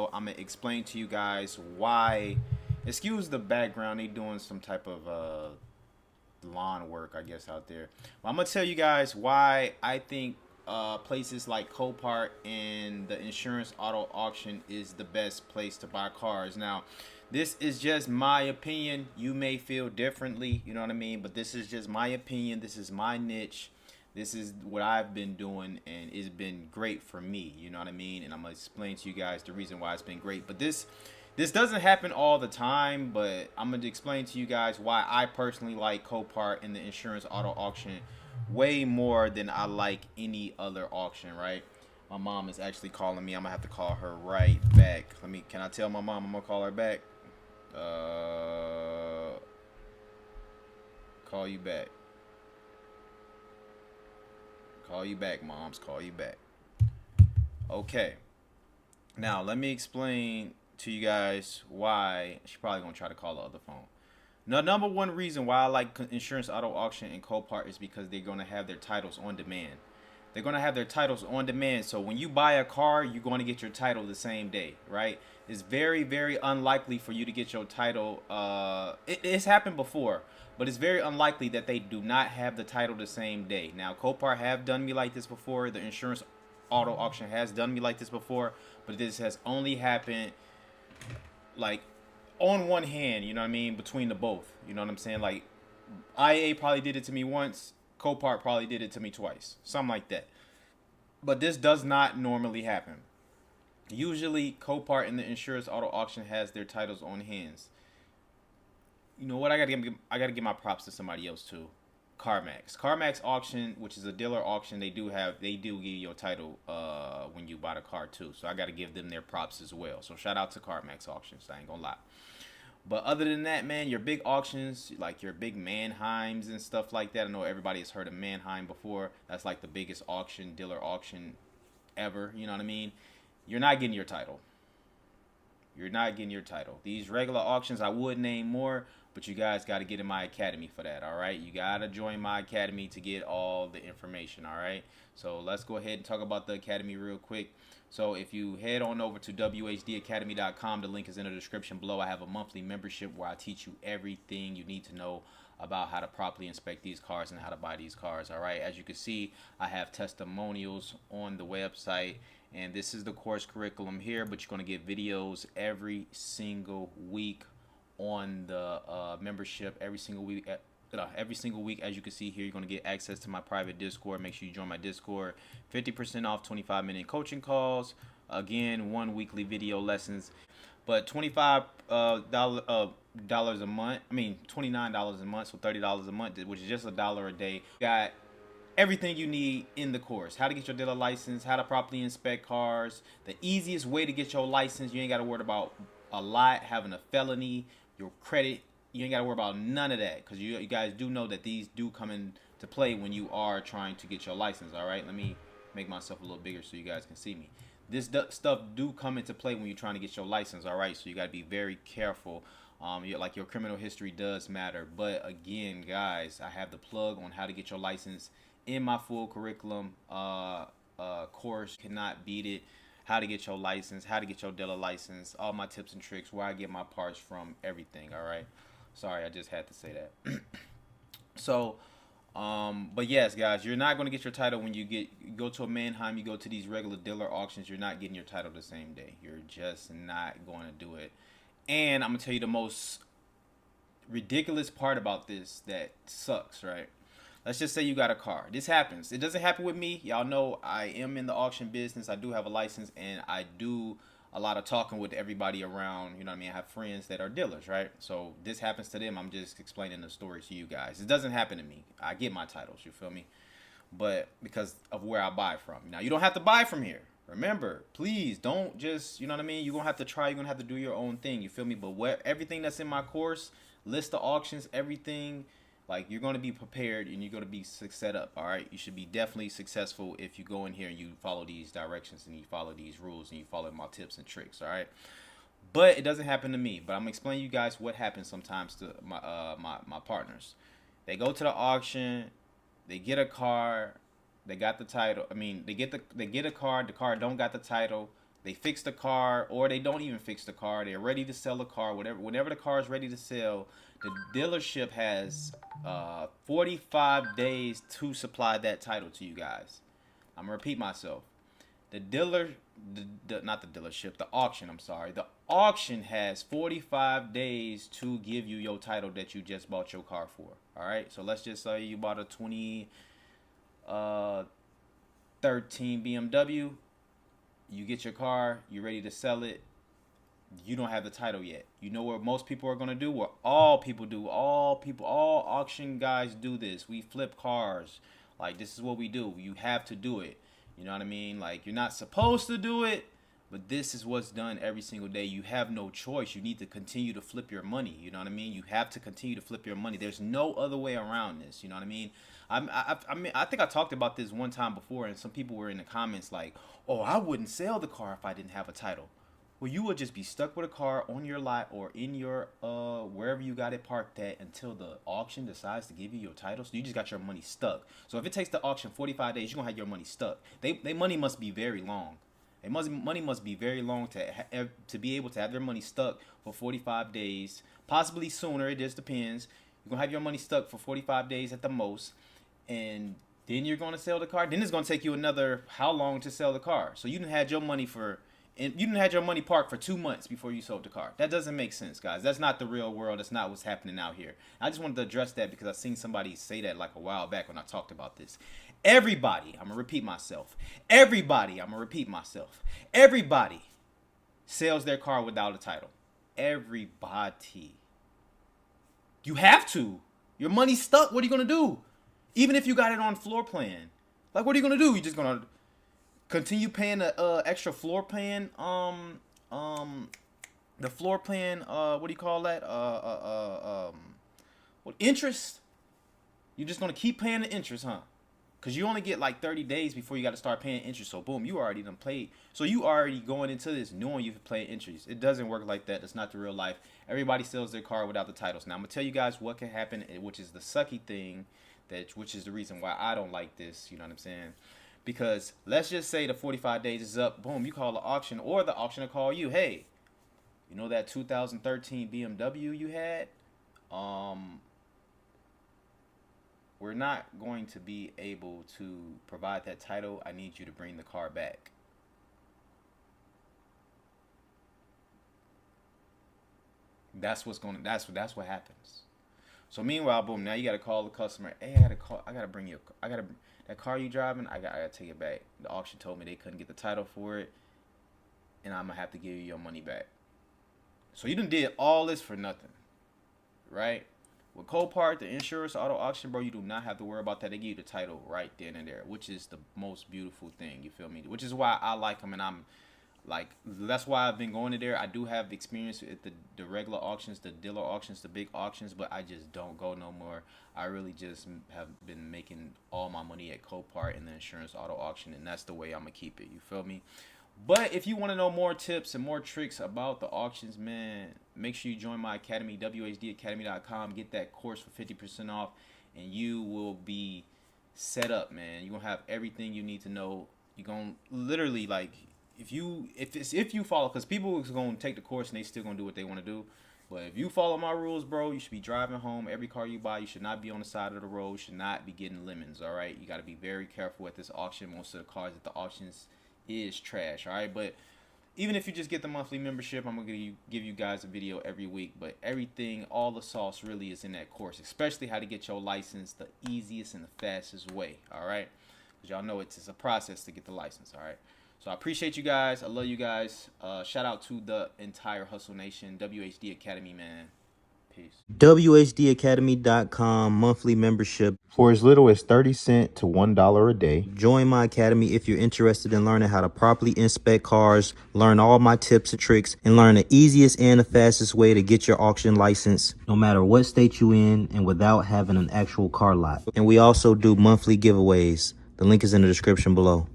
video, I'm gonna explain to you guys why. Excuse the background; they doing some type of lawn work, I guess, out there. But I'm gonna tell you guys why I think places like Copart and the insurance auto auction is the best place to buy cars. Now, this is just my opinion. You may feel differently, you know what I mean? But this is just my opinion. This is my niche. This is what I've been doing, and it's been great for me, you know what I mean? And I'm gonna explain to you guys the reason why it's been great. But this doesn't happen all the time, but I'm going to explain to you guys why I personally like Copart and the insurance auto auction way more than I like any other auction, right? My mom is actually calling me. I'm going to have to call her right back. Can I tell my mom I'm going to call her back? Call you back. Call you back, moms. Call you back. Okay. Now, let me explain to you guys why. She's probably gonna try to call the other phone. Now, number one reason why I like insurance auto auction and Copart is because they're gonna have their titles on demand. They're gonna have their titles on demand. So when you buy a car, you're going to get your title the same day, right? It's very, very unlikely for you to get your title. It's happened before, but it's very unlikely that they do not have the title the same day. Now, Copart have done me like this before. The insurance auto auction has done me like this before, but this has only happened like on one hand, you know what I mean, between the both. You know what I'm saying? Like IA probably did it to me once, Copart probably did it to me twice, something like that. But this does not normally happen. Usually Copart and the insurance auto auction has their titles on hands. You know what? I gotta give my props to somebody else too. CarMax auction, which is a dealer auction, they do give you your title when you buy the car too. So I got to give them their props as well. So shout out to CarMax auctions. I ain't gonna lie. But other than that, man, your big auctions, like your big Manheims and stuff like that. I know everybody has heard of Manheim before. That's like the biggest auction, dealer auction ever. You know what I mean? You're not getting your title. You're not getting your title. These regular auctions, I would name more, but you guys got to get in my academy for that, all right? You got to join my academy to get all the information, all right? So let's go ahead and talk about the academy real quick. So if you head on over to whdacademy.com, the link is in the description below. I have a monthly membership where I teach you everything you need to know about how to properly inspect these cars and how to buy these cars, all right? As you can see, I have testimonials on the website, and this is the course curriculum here, but you're going to get videos every single week on the membership. Every single week, as you can see here, you're going to get access to my private Discord. Make sure you join my Discord. 50% off 25-minute coaching calls. Again, 1 weekly video lessons. But $25 dollars a month. I mean, $29 a month, so $30 a month, which is just $1 a day. You got everything you need in the course. How to get your dealer license, how to properly inspect cars, the easiest way to get your license. You ain't got to worry about a lot, having a felony, your credit. You ain't got to worry about none of that, because you guys do know that these do come into play when you are trying to get your license, all right? Let me make myself a little bigger so you guys can see me. This stuff do come into play when you're trying to get your license, all right? So you got to be very careful. Like your criminal history does matter. But again, guys, I have the plug on how to get your license in my full curriculum course. Cannot beat it. How to get your license, how to get your dealer license, all my tips and tricks, where I get my parts from, everything, all right? Sorry, I just had to say that. So, but yes, guys, you're not going to get your title when you go to a Manheim, you go to these regular dealer auctions, you're not getting your title the same day. You're just not going to do it. And I'm going to tell you the most ridiculous part about this that sucks, right? Let's just say you got a car. This happens. It doesn't happen with me. Y'all know I am in the auction business. I do have a license, and I do a lot of talking with everybody around. You know what I mean? I have friends that are dealers, right? So this happens to them. I'm just explaining the story to you guys. It doesn't happen to me. I get my titles, you feel me? But because of where I buy from. Now, you don't have to buy from here. Remember, please don't just, you know what I mean? You're going to have to try. You're going to have to do your own thing. You feel me? But everything that's in my course, list of auctions, everything, like, you're going to be prepared and you're going to be set up, all right? You should be definitely successful if you go in here and you follow these directions and you follow these rules and you follow my tips and tricks, all right? But it doesn't happen to me. But I'm going to explain to you guys what happens sometimes to my partners. They go to the auction, they get a car, they got the title. I mean, they get a car, the car don't got the title. They fix the car, or they don't even fix the car. They're ready to sell the car. Whenever the car is ready to sell, the dealership has 45 days to supply that title to you guys. I'm gonna repeat myself. The dealer, not the dealership, the auction. I'm sorry. The auction has 45 days to give you your title that you just bought your car for. All right. So let's just say you bought a 2013 BMW. You get your car. You're ready to sell it. You don't have the title yet. You know what most people are gonna do? What all people do. All auction guys do this. We flip cars. Like, this is what we do. You have to do it. You know what I mean? Like, you're not supposed to do it, but this is what's done every single day. You have no choice. You need to continue to flip your money. You know what I mean? You have to continue to flip your money. There's no other way around this. You know what I mean? I think I talked about this one time before, and some people were in the comments like, oh, I wouldn't sell the car if I didn't have a title. Well, you would just be stuck with a car on your lot or in your wherever you got it parked at until the auction decides to give you your title. So you just got your money stuck. So if it takes the auction 45 days, you're gonna have your money stuck. They money must be very long. Money must be very long to be able to have their money stuck for 45 days, possibly sooner. It just depends. You're gonna have your money stuck for 45 days at the most, and then you're gonna sell the car. Then it's gonna take you another how long to sell the car? So you done had your money parked for 2 months before you sold the car. That doesn't make sense, guys. That's not the real world. That's not what's happening out here. I just wanted to address that because I seen somebody say that like a while back when I talked about this. Everybody, I'm going to repeat myself. Everybody sells their car without a title. Everybody. You have to. Your money's stuck. What are you going to do? Even if you got it on floor plan. Like, what are you going to do? You just going to continue paying the extra floor plan, the floor plan, what do you call that? What interest? You're just gonna keep paying the interest, huh? Cause you only get like 30 days before you got to start paying interest. So boom, you already done played. So you already going into this knowing you can play interest. It doesn't work like that. That's not the real life. Everybody sells their car without the titles. Now I'm gonna tell you guys what can happen, which is the sucky thing, which is the reason why I don't like this. You know what I'm saying? Because let's just say the 45 days is up. Boom, you call the auction, or the auctioneer call you. Hey, you know that 2013 BMW you had? We're not going to be able to provide that title. I need you to bring the car back. That's what happens. So meanwhile, boom, now you got to call the customer. Hey, that car you driving, I gotta take it back. The auction told me they couldn't get the title for it, and I'm gonna have to give you your money back. So you done did all this for nothing, right? With Copart, the insurance auto auction, bro, you do not have to worry about that. They give you the title right then and there, which is the most beautiful thing. You feel me? Which is why I like them, and that's why I've been going to there. I do have experience at the regular auctions, the dealer auctions, the big auctions, but I just don't go no more. I really just have been making all my money at Copart and the insurance auto auction, and that's the way I'm gonna keep it. You feel me? But if you want to know more tips and more tricks about the auctions, man, make sure you join my academy, wehustledaily.com. Get that course for 50% off, and you will be set up, man. You're gonna have everything you need to know. You're gonna literally, like, if you follow, because people is gonna take the course and they still gonna do what they want to do. But if you follow my rules, bro, you should be driving home. Every car you buy, you should not be on the side of the road. You should not be getting lemons. All right, you got to be very careful at this auction. Most of the cars at the auctions is trash. All right, but even if you just get the monthly membership, I'm gonna give you guys a video every week. But everything, all the sauce really is in that course, especially how to get your license the easiest and the fastest way. All right, because y'all know it's a process to get the license. All right. So I appreciate you guys. I love you guys. Shout out to the entire Hustle Nation. WHD Academy, man. Peace. wehustledaily.com monthly membership for as little as 30 cents to $1 a day. Join my academy if you're interested in learning how to properly inspect cars, learn all my tips and tricks, and learn the easiest and the fastest way to get your auction license, no matter what state you in and without having an actual car lot. And we also do monthly giveaways. The link is in the description below.